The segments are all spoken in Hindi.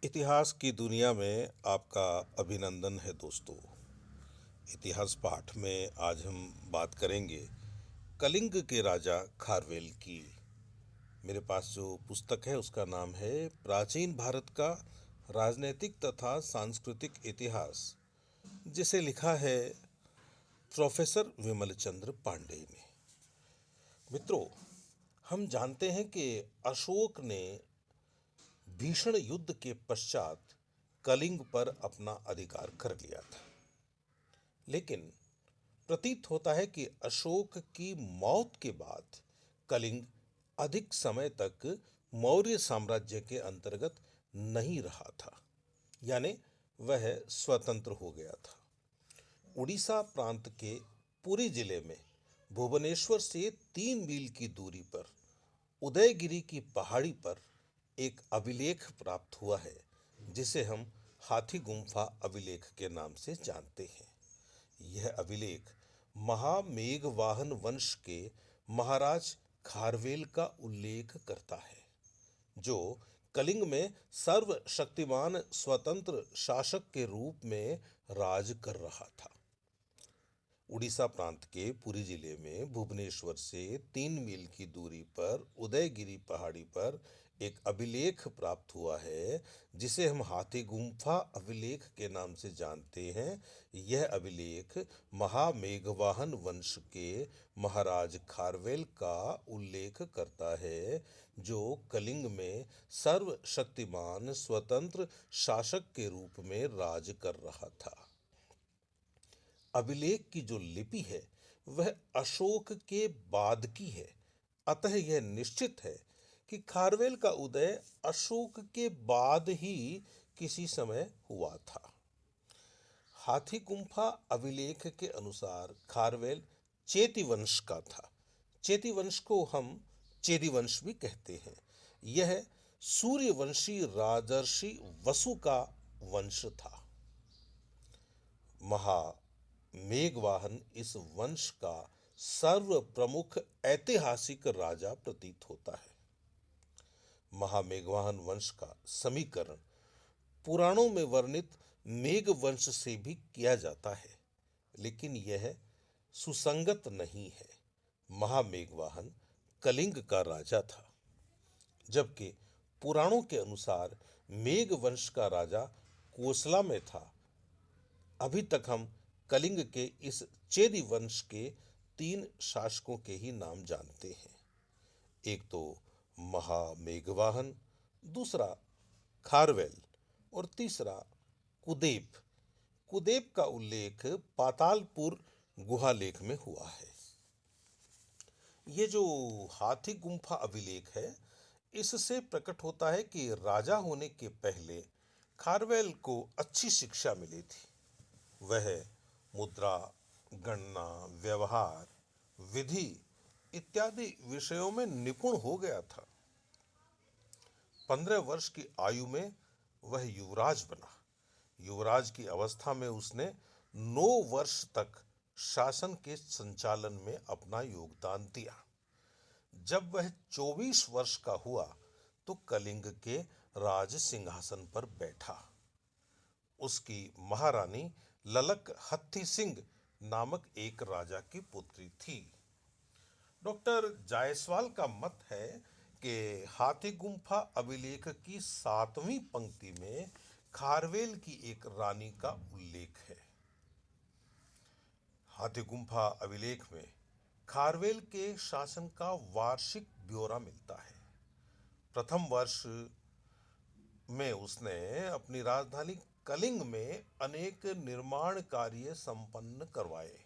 इतिहास की दुनिया में आपका अभिनंदन है दोस्तों। इतिहास पाठ में आज हम बात करेंगे कलिंग के राजा खारवेल की। मेरे पास जो पुस्तक है उसका नाम है प्राचीन भारत का राजनैतिक तथा सांस्कृतिक इतिहास, जिसे लिखा है प्रोफेसर विमल चंद्र पांडे ने। मित्रों, हम जानते हैं कि अशोक ने भीषण युद्ध के पश्चात कलिंग पर अपना अधिकार कर लिया था। लेकिन प्रतीत होता है कि अशोक की मौत के बाद कलिंग अधिक समय तक मौर्य साम्राज्य के अंतर्गत नहीं रहा था, यानी वह स्वतंत्र हो गया था। उड़ीसा प्रांत के पुरी जिले में भुवनेश्वर से 3 मील की दूरी पर उदयगिरी की पहाड़ी पर एक अभिलेख प्राप्त हुआ है, जिसे हम हाथी गुम्फा अभिलेख के नाम से जानते हैं। यह अभिलेख महामेघवाहन वंश के महाराज खारवेल का उल्लेख करता है, जो कलिंग में सर्वशक्तिमान स्वतंत्र शासक के रूप में राज कर रहा था। उड़ीसा प्रांत के पुरी जिले में भुवनेश्वर से 3 मील की दूरी पर उदयगिरी पहाड़ी पर एक अभिलेख प्राप्त हुआ है, जिसे हम हाथी गुम्फा अभिलेख के नाम से जानते हैं। यह अभिलेख महामेघवाहन वंश के महाराज खारवेल का उल्लेख करता है, जो कलिंग में सर्वशक्तिमान स्वतंत्र शासक के रूप में राज कर रहा था। अभिलेख की जो लिपि है वह अशोक के बाद की है, अतः यह निश्चित है कि खारवेल का उदय अशोक के बाद ही किसी समय हुआ था। हाथी गुम्फा अभिलेख के अनुसार खारवेल चेती वंश का था। चेती वंश को हम चेदी वंश भी कहते हैं। यह सूर्यवंशी राजर्षि वसु का वंश था। मेघवाहन इस वंश का सर्व प्रमुख ऐतिहासिक राजा प्रतीत होता है। महामेघवाहन वंश का समीकरण पुराणों में वर्णित मेघ वंश से भी किया जाता है, लेकिन यह सुसंगत नहीं है। महामेघवाहन कलिंग का राजा था, जबकि पुराणों के अनुसार मेघ वंश का राजा कोसला में था। अभी तक हम कलिंग के इस चेदी वंश के 3 शासकों के ही नाम जानते हैं। एक तो महामेघवाहन, दूसरा खारवेल और तीसरा कुदेप। कुदेप का उल्लेख पातालपुर गुहालेख में हुआ है। ये जो हाथी गुम्फा अभिलेख है, इससे प्रकट होता है कि राजा होने के पहले खारवेल को अच्छी शिक्षा मिली थी। वह मुद्रा, गणना, व्यवहार, विधि इत्यादि विषयों में निपुण हो गया था। 15 वर्ष की आयु में वह युवराज बना। युवराज की अवस्था में उसने 9 वर्ष तक शासन के संचालन में अपना योगदान दिया। जब वह 24 वर्ष का हुआ तो कलिंग के राज सिंहासन पर बैठा। उसकी महारानी ललक हत्थी सिंह नामक एक राजा की पुत्री थी। डॉक्टर जायसवाल का मत है कि हाथी गुम्फा अभिलेख की 7वीं पंक्ति में खारवेल की एक रानी का उल्लेख है। हाथी गुम्फा अभिलेख में खारवेल के शासन का वार्षिक ब्यौरा मिलता है। प्रथम वर्ष में उसने अपनी राजधानी कलिंग में अनेक निर्माण कार्य संपन्न करवाए।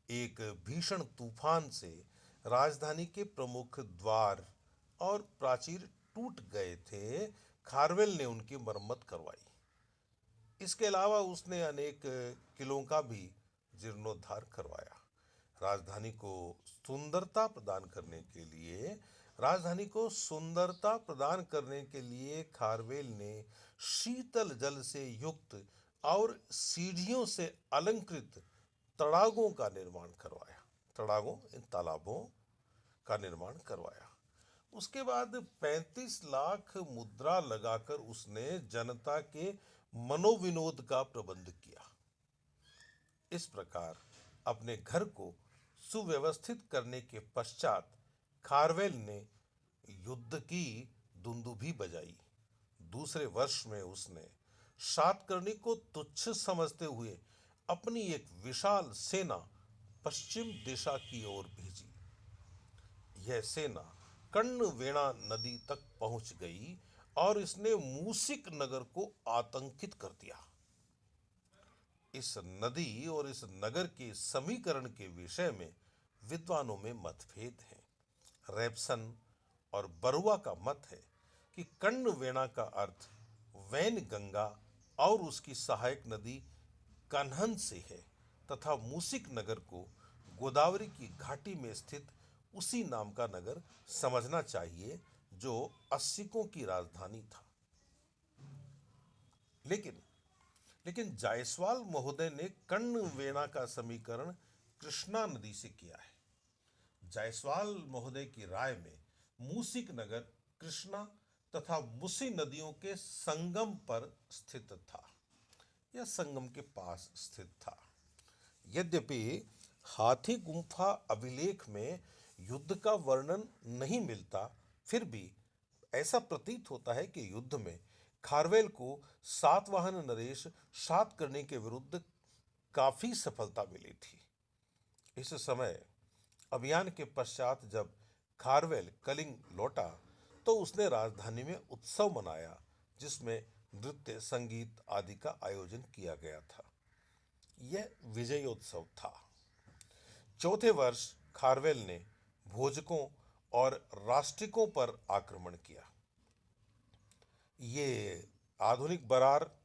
एक भीषण तूफान से राजधानी के प्रमुख द्वार और प्राचीर टूट गए थे। खारवेल ने उनकी मरम्मत करवाई। इसके अलावा उसने अनेक किलों का भी जीर्णोद्धार करवाया। राजधानी को सुंदरता प्रदान करने के लिए खारवेल ने शीतल जल से युक्त और सीढ़ियों से अलंकृत तड़ागों का निर्माण करवाया। तड़ागों, इन तालाबों का निर्माण करवाया। उसके बाद 35 लाख मुद्रा लगाकर उसने जनता के मनोविनोद का प्रबंध किया। इस प्रकार अपने घर को सुव्यवस्थित करने के पश्चात खारवेल ने युद्ध की दुंदुभी बजाई। दूसरे वर्ष में उसने सातकर्णी को तुच्छ समझते हुए अपनी एक विशाल सेना पश्चिम दिशा की ओर भेजी। यह सेना कर्णवेणा नदी तक पहुंच गई और इसने मूसिक नगर को आतंकित कर दिया। इस नदी और इस नगर के समीकरण के विषय में विद्वानों में मतभेद है। रेपसन और बरुआ का मत है कि कर्णवेणा का अर्थ वैन गंगा और उसकी सहायक नदी कन्हन से है तथा मूसिक नगर को गोदावरी की घाटी में स्थित उसी नाम का नगर समझना चाहिए जो अस्सिकों की राजधानी था। लेकिन लेकिन जायसवाल महोदय ने कर्णवेणा का समीकरण कृष्णा नदी से किया है। जायसवाल महोदय की राय में मूसिक नगर कृष्णा तथा मुसी नदियों के संगम पर स्थित था या संगम के पास स्थित था। यद्यपि हाथी गुम्फा अभिलेख में युद्ध का वर्णन नहीं मिलता, फिर भी ऐसा प्रतीत होता है कि युद्ध में खारवेल को सातवाहन नरेश सातकर्णी के विरुद्ध काफी सफलता मिली थी। इस समय अभियान के पश्चात जब खारवेल कलिंग लौटा तो उसने राजधानी में उत्सव मनाया जिसमें नृत्य संगीत आदि का आयोजन किया गया था। यह विजयोत्सव था। चौथे वर्ष खारवेल ने भोजकों और राष्ट्रिकों पर आक्रमण किया। ये आधुनिक बरार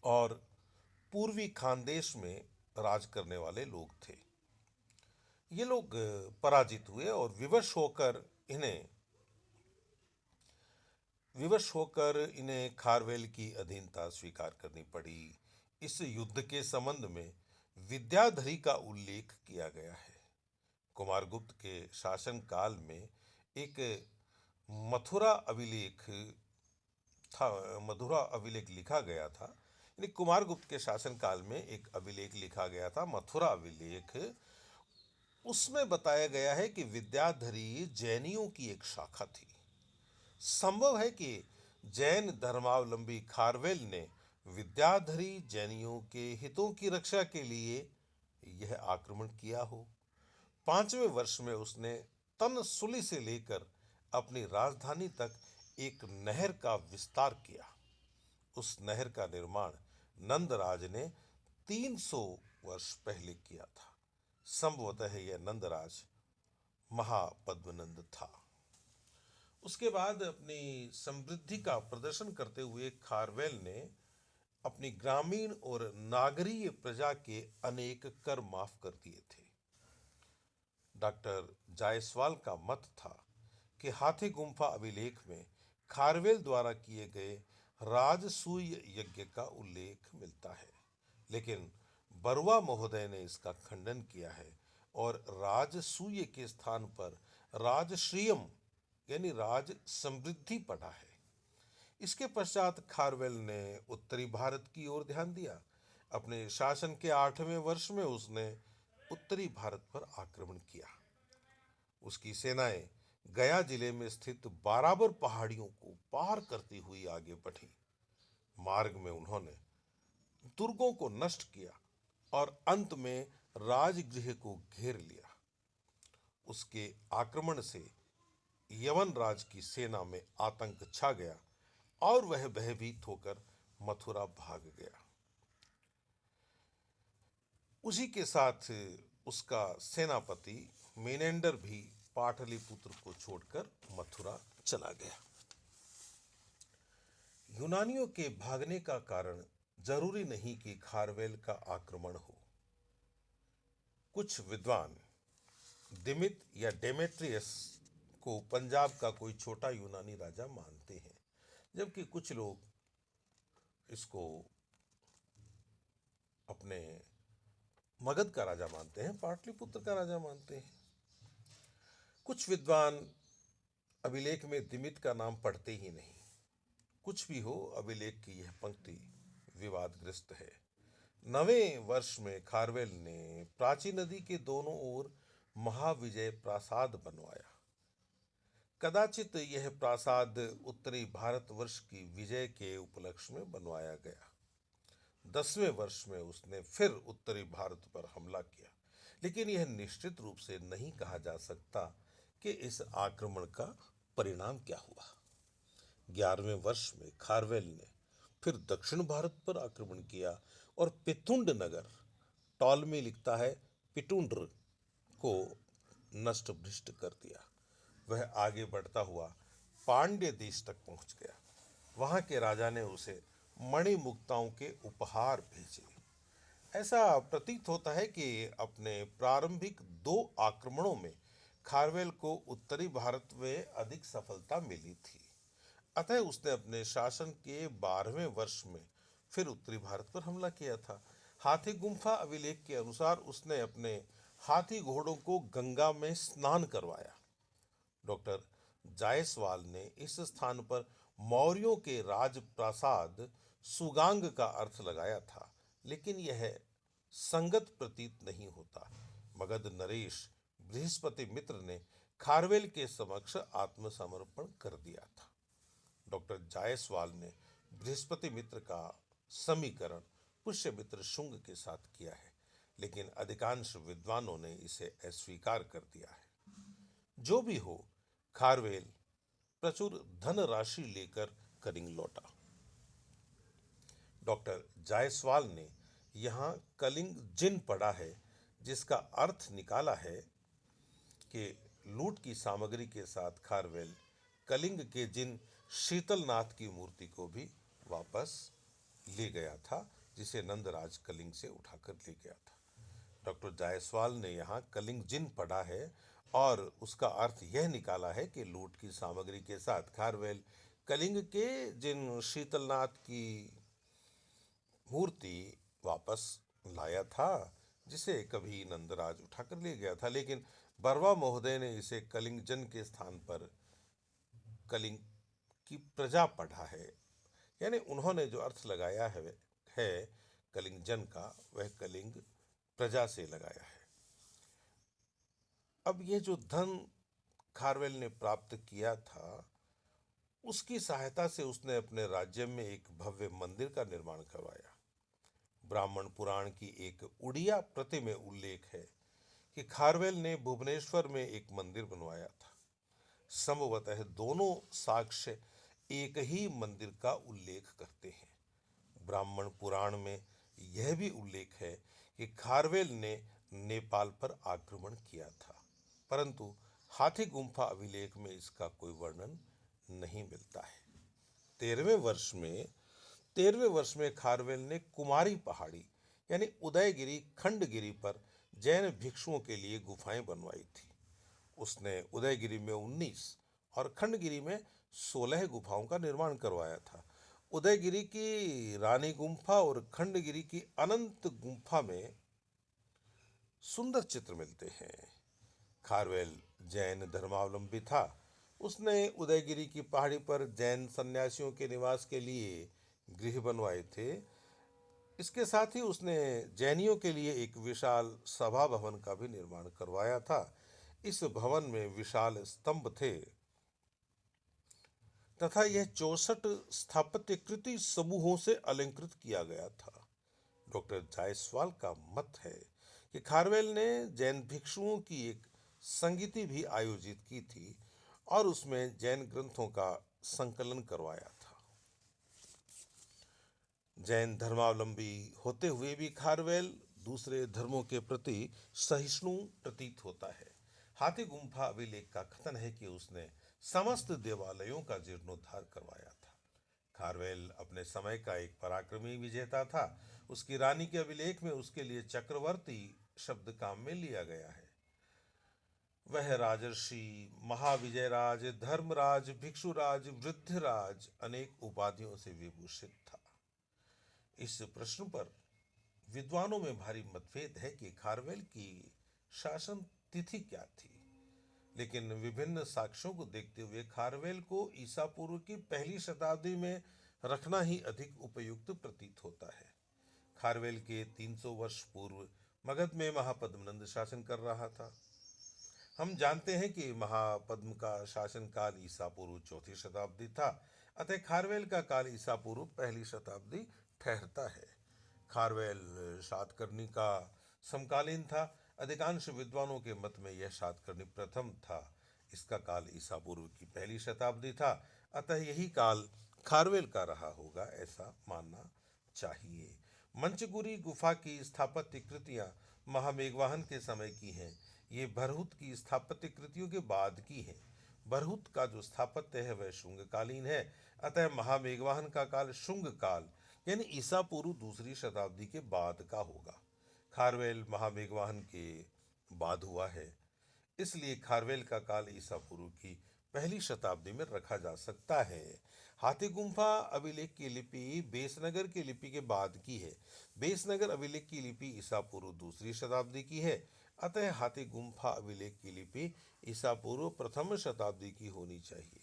और पूर्वी खानदेश में राज करने वाले लोग थे। ये लोग पराजित हुए और विवश होकर इन्हें खारवेल की अधीनता स्वीकार करनी पड़ी। इस युद्ध के संबंध में विद्याधरी का उल्लेख किया गया है। कुमारगुप्त के शासन काल में एक मथुरा अभिलेख लिखा गया था। यानी कुमारगुप्त के शासन काल में एक अभिलेख लिखा गया था, मथुरा अभिलेख। उसमें बताया गया है कि विद्याधरी जैनियों की एक शाखा थी। संभव है कि जैन धर्मावलंबी खारवेल ने विद्याधरी जैनियों के हितों की रक्षा के लिए यह आक्रमण किया हो। 5वें वर्ष में उसने तनसुली से लेकर अपनी राजधानी तक एक नहर का विस्तार किया। उस नहर का निर्माण नंदराज ने 300 वर्ष पहले किया था। संभवतः यह नंदराज महापद्मनंद था। उसके बाद अपनी समृद्धि का प्रदर्शन करते हुए खारवेल ने अपनी ग्रामीण और नागरीय प्रजा के अनेक कर माफ कर दिए थे। डॉक्टर जायसवाल का मत था कि हाथी गुम्फा अभिलेख में खारवेल द्वारा किए गए राजसूय यज्ञ का उल्लेख मिलता है, लेकिन बरुआ महोदय ने इसका खंडन किया है और राजसूय के स्थान पर राजश्रियम यानी राज समृद्धि पढ़ा है। इसके पश्चात खारवेल ने उत्तरी भारत की ओर ध्यान दिया। अपने शासन के 8वें वर्ष में उसने उत्तरी भारत पर आक्रमण किया। उसकी सेनाएं गया जिले में स्थित बाराबर पहाड़ियों को पार करती हुई आगे बढ़ी। मार्ग में उन्होंने दुर्गों को नष्ट किया और अंत में राजगृह को घेर लिया। उसके आक्रमण से यवन राज की सेना में आतंक छा गया और वह भयभीत होकर मथुरा भाग गया। उसी के साथ उसका सेनापति मेनेंडर भी पाटलिपुत्र को छोड़कर मथुरा चला गया। यूनानियों के भागने का कारण जरूरी नहीं कि खारवेल का आक्रमण हो। कुछ विद्वान दिमित या डेमेट्रियस को पंजाब का कोई छोटा यूनानी राजा मानते हैं, जबकि कुछ लोग इसको अपने मगध का राजा मानते हैं, पाटलिपुत्र का राजा मानते हैं। कुछ विद्वान अभिलेख में दिमित का नाम पढ़ते ही नहीं। कुछ भी हो, अभिलेख की यह पंक्ति विवादग्रस्त है। 9वें वर्ष में खारवेल ने प्राची नदी के दोनों ओर महाविजय प्रासाद बनवाया। कदाचित यह प्रासाद उत्तरी भारतवर्ष की विजय के उपलक्ष्य में बनवाया गया। 10वें वर्ष में उसने फिर उत्तरी भारत पर हमला किया, लेकिन यह निश्चित रूप से नहीं कहा जा सकता कि इस आक्रमण का परिणाम क्या हुआ। 11वें वर्ष में खारवेल ने फिर दक्षिण भारत पर आक्रमण किया और पिथुंड नगर, टॉलमी लिखता है पिटुंड्र, को नष्ट भ्रष्ट कर दिया। वह आगे बढ़ता हुआ पांड्य देश तक पहुंच गया। वहां के राजा ने उसे मणिमुक्ताओं के उपहार भेजे। ऐसा प्रतीत होता है कि अपने प्रारंभिक 2 आक्रमणों में खारवेल को उत्तरी भारत में अधिक सफलता मिली थी। अतः उसने अपने शासन के 12वें वर्ष में फिर उत्तरी भारत पर हमला किया था। हाथी गुम्फा अभिलेख के अनुसार उसने अपने हाथी घोड़ों को गंगा में स्नान करवाया। डॉक्टर जायसवाल ने इस स्थान पर मौर्यों के राजप्रासाद सुगांग का अर्थ लगाया था, लेकिन यह संगत प्रतीत नहीं होता। मगध नरेश बृहस्पति मित्र ने खारवेल के समक्ष आत्मसमर्पण कर दिया था। डॉक्टर जायसवाल ने बृहस्पति मित्र का समीकरण पुष्यमित्र शुंग के साथ किया है, लेकिन अधिकांश विद्वानों ने इसे अस्वीकार कर दिया है। जो भी हो, खारवेल प्रचुर धनराशि लेकर कलिंग लौटा। डॉक्टर जायसवाल ने यहाँ कलिंग जिन पढ़ा है, जिसका अर्थ निकाला है कि लूट की सामग्री के साथ खारवेल कलिंग के जिन शीतलनाथ की मूर्ति को भी वापस ले गया था, जिसे नंदराज कलिंग से उठाकर ले गया था। डॉक्टर जायसवाल ने यहाँ कलिंग जिन पढ़ा है और उसका अर्थ यह निकाला है कि लूट की सामग्री के साथ खारवेल कलिंग के जिन शीतलनाथ की मूर्ति वापस लाया था, जिसे कभी नंदराज उठाकर ले गया था, लेकिन बरवा महोदय ने इसे कलिंगजन के स्थान पर कलिंग की प्रजा पढ़ा है। यानी उन्होंने जो अर्थ लगाया है कलिंगजन का, वह कलिंग प्रजा से लगाया है। अब यह जो धन खारवेल ने प्राप्त किया था, उसकी सहायता से उसने अपने राज्य में एक भव्य मंदिर का निर्माण करवाया। ब्राह्मण पुराण की एक उड़िया प्रति में उल्लेख है कि खारवेल ने भुवनेश्वर में एक मंदिर बनवाया था। संभवतः दोनों साक्ष्य एक ही मंदिर का उल्लेख करते हैं। ब्राह्मण पुराण में यह भी उल्लेख है कि खारवेल ने नेपाल पर आक्रमण किया था, परंतु हाथी गुम्फा अभिलेख में इसका कोई वर्णन नहीं मिलता है। 13वें वर्ष में खारवेल ने कुमारी पहाड़ी यानी उदयगिरी खंडगिरी पर जैन भिक्षुओं के लिए गुफाएं बनवाई थी। उसने उदयगिरी में 19 और खंडगिरी में 16 गुफाओं का निर्माण करवाया था। उदयगिरी की रानी गुम्फा और खंडगिरी की अनंत गुम्फा में सुंदर चित्र मिलते हैं। खारवेल जैन धर्मावलंबी था। उसने उदयगिरी की पहाड़ी पर जैन सन्यासियों के निवास के लिए गृह बनवाए थे। इसके साथ ही उसने जैनियों के लिए एक विशाल सभा भवन का भी निर्माण करवाया था। इस भवन में विशाल स्तंभ थे तथा यह 64 स्थापत्यकृति समूहों से अलंकृत किया गया था। डॉक्टर जायसवाल का मत है कि खारवेल ने जैन भिक्षुओं की एक संगीति भी आयोजित की थी और उसमें जैन ग्रंथों का संकलन करवाया था। जैन धर्मावलंबी होते हुए भी खारवेल दूसरे धर्मों के प्रति सहिष्णु प्रतीत होता है। हाथी गुम्फा अभिलेख का कथन है कि उसने समस्त देवालयों का जीर्णोद्धार करवाया था। खारवेल अपने समय का एक पराक्रमी विजेता था। उसकी रानी के अभिलेख में उसके लिए चक्रवर्ती शब्द काम में लिया गया है। वह राजर्षि, महाविजयराज, धर्मराज, भिक्षुराज, वृद्धराज अनेक उपाधियों से विभूषित था। इस प्रश्न पर विद्वानों में भारी मतभेद है कि खारवेल की शासन तिथि क्या थी। लेकिन विभिन्न साक्ष्यों को देखते हुए खारवेल को ईसा पूर्व की पहली शताब्दी में रखना ही अधिक उपयुक्त प्रतीत होता है। खारवेल के 300 वर्ष पूर्व मगध में महापद्मनंद शासन कर रहा था। हम जानते हैं कि महापद्म का शासन काल ईसा पूर्व चौथी शताब्दी था, अतः खारवेल का काल ईसा पूर्व पहली शताब्दी ठहरता है। खारवेल सातकर्णी का समकालीन था। अधिकांश विद्वानों के मत में यह सातकर्णी प्रथम था। इसका काल ईसा पूर्व की पहली शताब्दी था, अतः यही काल खारवेल का रहा होगा, ऐसा मानना चाहिए। मंचगुरी गुफा की स्थापत्य कृतियां महामेघवाहन के समय की हैं। ये भरहुत की स्थापत्य कृतियों के बाद की हैं। भरहुत का जो स्थापत्य है वह शुंगकालीन है, अतः महामेघवाहन का काल शुंग काल यानी ईसा पूर्व दूसरी शताब्दी के बाद का होगा। खारवेल महामेघवाहन के बाद हुआ है, इसलिए खारवेल का काल ईसा पूर्व की पहली शताब्दी में रखा जा सकता है। हाथी गुम्फा अभिलेख की लिपि बेसनगर की लिपि के बाद की है। बेसनगर अभिलेख की लिपि ईसा पूर्व दूसरी शताब्दी की है, अतः हाथी गुम्फा अभिलेख की लिपि ईसा पूर्व प्रथम शताब्दी की होनी चाहिए।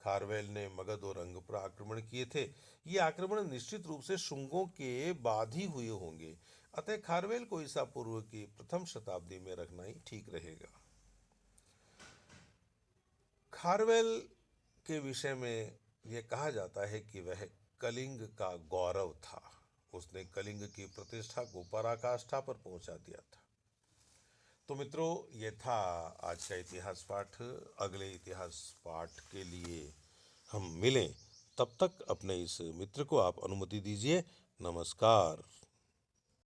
खारवेल ने मगध और अंग पर आक्रमण किए थे। ये आक्रमण निश्चित रूप से शुंगों के बाद ही हुए होंगे, अतः खारवेल को ईसा पूर्व की प्रथम शताब्दी में रखना ही ठीक रहेगा। खारवेल के विषय में यह कहा जाता है कि वह कलिंग का गौरव था। उसने कलिंग की प्रतिष्ठा को पराकाष्ठा पर पहुंचा दिया था। तो मित्रों, ये था आज का इतिहास पाठ। अगले इतिहास पाठ के लिए हम मिलें, तब तक अपने इस मित्र को आप अनुमति दीजिए। नमस्कार।